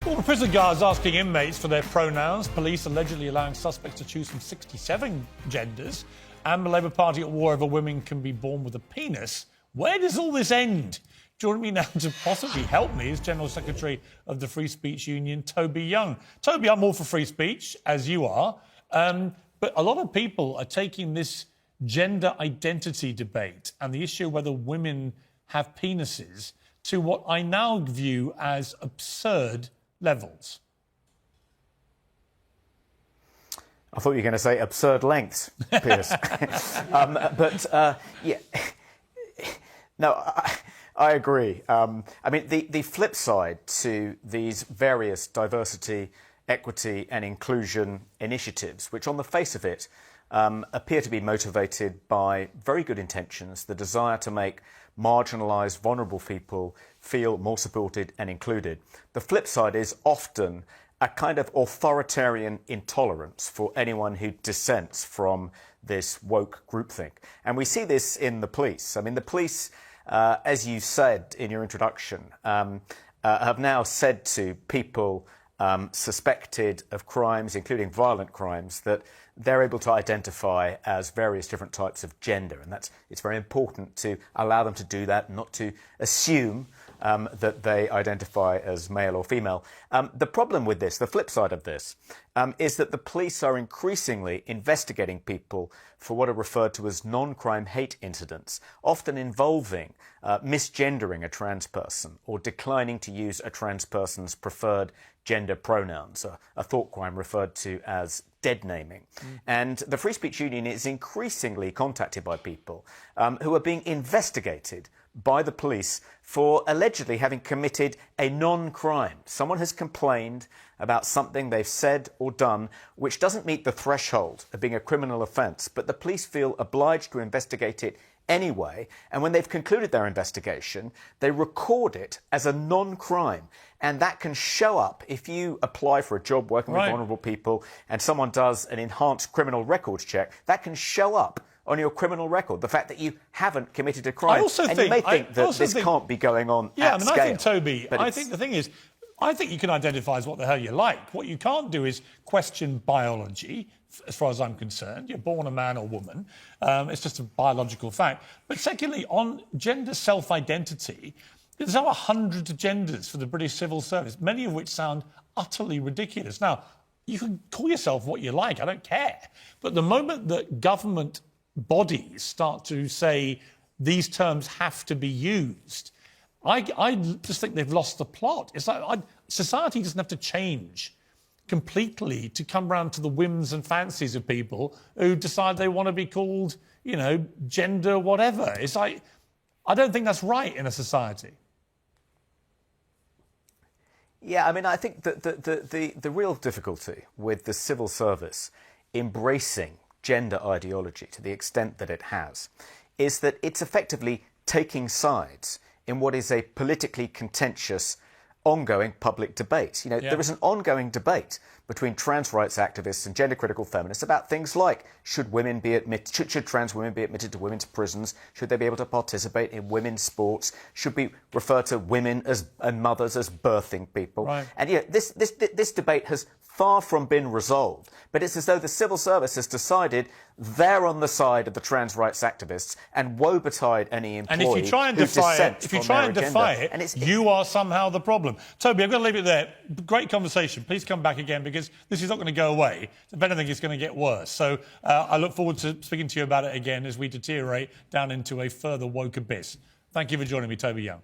Well, the prison guards asking inmates for their pronouns. Police allegedly allowing suspects to choose from 67 genders. And the Labour Party at war over women can be born with a penis. Where does all this end? Joining me now to possibly help me is General Secretary of the Free Speech Union, Toby Young. Toby, I'm all for free speech, as you are. But a lot of people are taking this gender identity debate and the issue whether women have penises to what I now view as absurd levels. I thought you were going to say absurd lengths, Piers. Yeah, no, I agree. I mean, the flip side to these various diversity, equity and inclusion initiatives, which on the face of it appear to be motivated by very good intentions, the desire to make marginalised, vulnerable people feel more supported and included. The flip side is often a kind of authoritarian intolerance for anyone who dissents from this woke groupthink. And we see this in the police. I mean, the police, as you said in your introduction, have now said to people suspected of crimes, including violent crimes, that they're able to identify as various different types of gender. And it's very important to allow them to do that, not to assume that they identify as male or female. The problem with this, the flip side of this, is that the police are increasingly investigating people for what are referred to as non-crime hate incidents, often involving misgendering a trans person or declining to use a trans person's preferred gender pronouns, a thought crime referred to as dead naming. And the Free Speech Union is increasingly contacted by people who are being investigated by the police for allegedly having committed a non-crime. Someone has complained about something they've said or done which doesn't meet the threshold of being a criminal offence, but the police feel obliged to investigate it anyway, and when they've concluded their investigation, they record it as a non-crime, and that can show up if you apply for a job working with vulnerable people and someone does an enhanced criminal records check. That can show up on your criminal record, the fact that you haven't committed a crime. You may think that this can't be going on at scale. I think, Toby, I think the thing is, I think you can identify as what the hell you like. What you can't do is question biology, as far as I'm concerned. You're born a man or woman. It's just a biological fact. But secondly, on gender self-identity, there's over hundreds of genders for the British Civil Service, many of which sound utterly ridiculous. Now, you can call yourself what you like, I don't care. But the moment that government bodies start to say these terms have to be used, I just think they've lost the plot. It's like society doesn't have to change completely to come round to the whims and fancies of people who decide they want to be called, you know, gender whatever. It's like, I don't think that's right in a society. Yeah, I mean, I think that the real difficulty with the civil service embracing gender ideology to the extent that it has is that it's effectively taking sides in what is a politically contentious ongoing public debate. You know, there is an ongoing debate between trans rights activists and gender critical feminists about things like should trans women be admitted to women's prisons? Should they be able to participate in women's sports? Should we refer to women and mothers as birthing people? Right. And this debate has far from been resolved, but it's as though the civil service has decided they're on the side of the trans rights activists, and woe betide any employee and if you try and defy it, you are somehow the problem. Toby, I'm going to leave it there. Great conversation. Please come back again, because this is not going to go away. If anything, it's going to get worse. So I look forward to speaking to you about it again as we deteriorate down into a further woke abyss. Thank you for joining me, Toby Young.